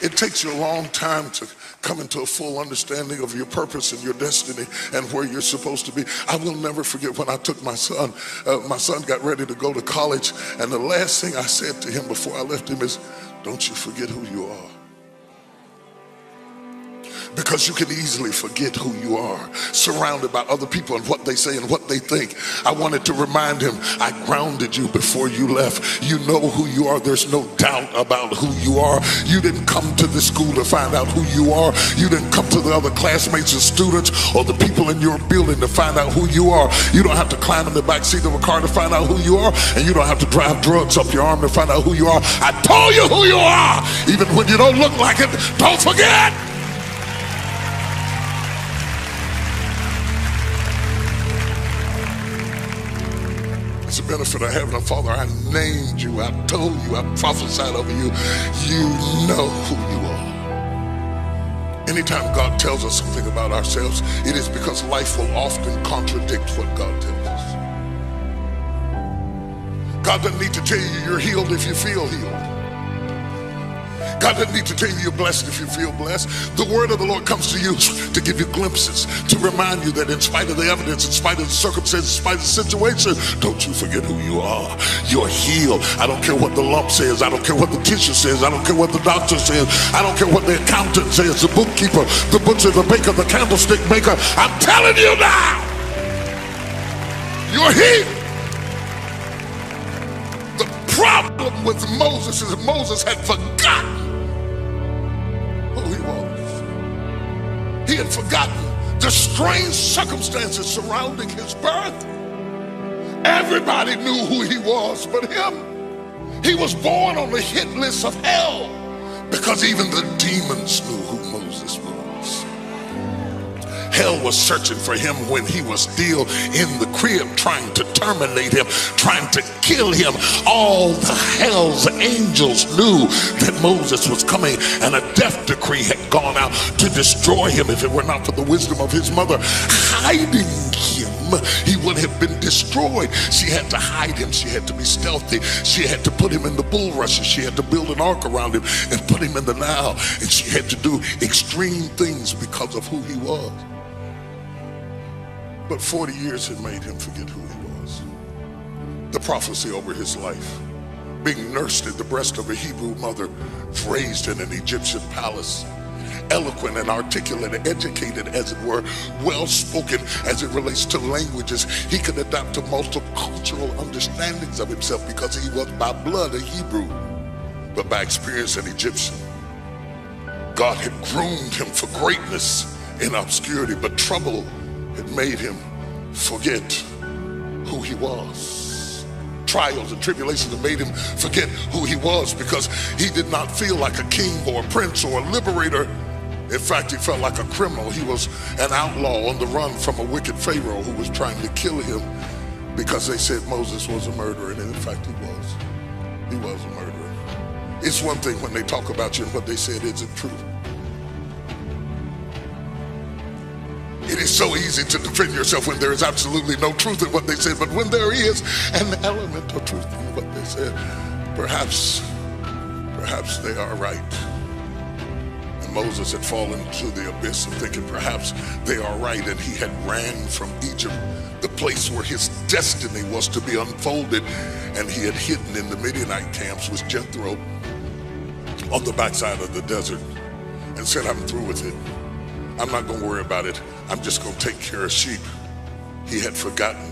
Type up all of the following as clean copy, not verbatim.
It takes you a long time to come into a full understanding of your purpose and your destiny and where you're supposed to be. I will never forget when I took my son. My son got ready to go to college, and the last thing I said to him before I left him is, don't you forget who you are. Because you can easily forget who you are, surrounded by other people and what they say and what they think. I wanted to remind him, I grounded you before you left. You know who you are. There's no doubt about who you are. You didn't come to this school to find out who you are. You didn't come to the other classmates and students or the people in your building to find out who you are. You don't have to climb in the back seat of a car to find out who you are, and you don't have to drive drugs up your arm to find out who you are. I told you who you are. Even when you don't look like it, don't forget. It's the benefit of having a father. I named you, I told you, I prophesied over you. You know who you are. Anytime God tells us something about ourselves, it is because life will often contradict what God tells us. God doesn't need to tell you you're healed if you feel healed. God doesn't need to tell you you're blessed if you feel blessed. The word of the Lord comes to you to give you glimpses, to remind you that in spite of the evidence, in spite of the circumstances, in spite of the situation, don't you forget who you are. You're healed. I don't care what the lump says. I don't care what the tissue says. I don't care what the doctor says. I don't care what the accountant says, the bookkeeper, the butcher, the baker, the candlestick maker. I'm telling you now, you're healed. The problem with Moses is that Moses had forgotten who he was. He had forgotten the strange circumstances surrounding his birth. Everybody knew who he was but him. He was born on the hit list of hell because even the demons knew who Moses was. Hell was searching for him when he was still in the crib, trying to terminate him, trying to kill him. All the hell's angels knew that Moses was coming, and a death decree had gone out to destroy him. If it were not for the wisdom of his mother hiding him, he would have been destroyed. She had to hide him. She had to be stealthy. She had to put him in the bulrushes. She had to build an ark around him and put him in the Nile. And she had to do extreme things because of who he was. But 40 years had made him forget who he was. The prophecy over his life, being nursed at the breast of a Hebrew mother, raised in an Egyptian palace, eloquent and articulate, educated as it were, well-spoken as it relates to languages. He could adapt to multicultural understandings of himself because he was by blood a Hebrew, but by experience an Egyptian. God had groomed him for greatness in obscurity, but trouble had made him forget who he was. Trials and tribulations had made him forget who he was because he did not feel like a king or a prince or a liberator. In fact, he felt like a criminal. He was an outlaw on the run from a wicked Pharaoh who was trying to kill him because they said Moses was a murderer, and in fact he was. He was a murderer. It's one thing when they talk about you and what they said isn't true. It is so easy to defend yourself when there is absolutely no truth in what they said, but when there is an element of truth in what they said, perhaps they are right. And Moses had fallen to the abyss of thinking perhaps they are right, and he had ran from Egypt, the place where his destiny was to be unfolded, and he had hidden in the Midianite camps with Jethro on the backside of the desert and said, I'm through with it. I'm not going to worry about it. I'm just going to take care of sheep. He had forgotten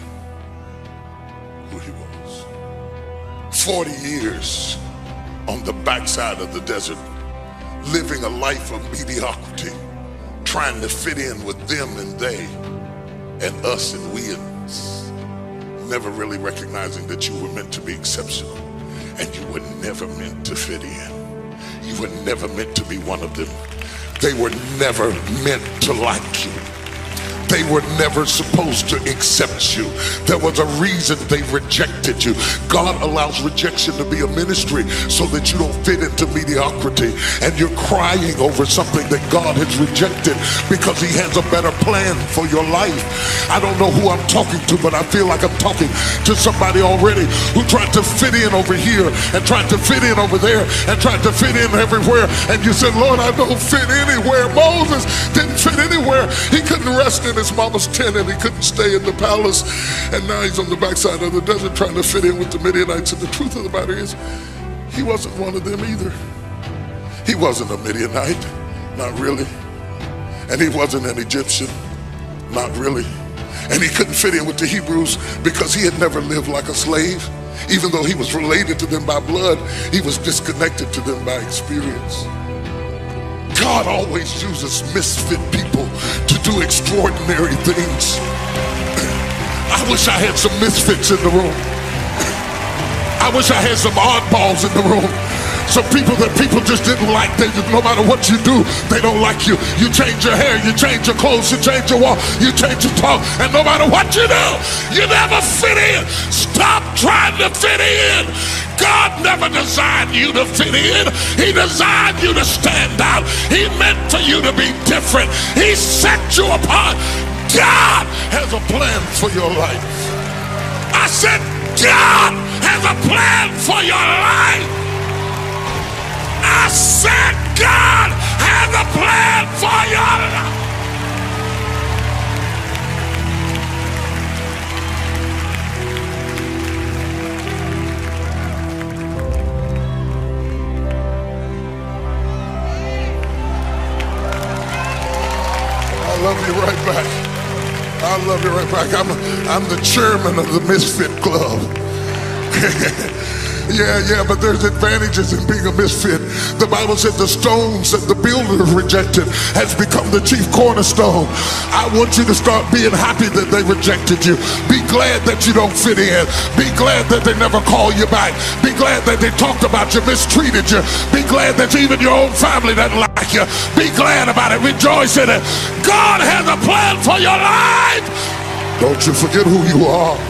who he was. 40 years on the backside of the desert, living a life of mediocrity, trying to fit in with them and they and us and we and us, never really recognizing that you were meant to be exceptional and you were never meant to fit in. You were never meant to be one of them. They were never meant to like you. They were never supposed to accept you. There was a reason they rejected you. God allows rejection to be a ministry so that you don't fit into mediocrity and you're crying over something that God has rejected because he has a better plan for your life. I don't know who I'm talking to, but I feel like I'm talking to somebody already who tried to fit in over here and tried to fit in over there and tried to fit in everywhere, and you said, Lord, I don't fit anywhere. Moses didn't fit anywhere. He couldn't rest in his mama's tent and he couldn't stay in the palace, and now he's on the backside of the desert trying to fit in with the Midianites. And the truth of the matter is, he wasn't one of them either. He wasn't a Midianite, not really, and he wasn't an Egyptian, not really, and he couldn't fit in with the Hebrews because he had never lived like a slave. Even though he was related to them by blood, he was disconnected to them by experience. God always uses misfit people to do extraordinary things. I wish I had some misfits in the room. I wish I had some oddballs in the room. Some people that people just didn't like. They just, no matter what you do, they don't like you. You change your hair, you change your clothes, you change your walk, you change your talk, and no matter what you do, you never fit in. Stop trying to fit in. God never designed you to fit in. He designed you to stand out. He meant for you to be different. He set you apart. God has a plan for your life. I said, God has a plan for your life. I said, God has a plan for your life. I love you right back. I love you right back. I'm the chairman of the Misfit Club. Yeah, but there's advantages in being a misfit. The Bible said the stones that the builder rejected has become the chief cornerstone. I want you to start being happy that they rejected you. Be glad that you don't fit in. Be glad that they never call you back. Be glad that they talked about you, mistreated you. Be glad that even your own family doesn't like you. Be glad about it. Rejoice in it. God has a plan for your life. Don't you forget who you are.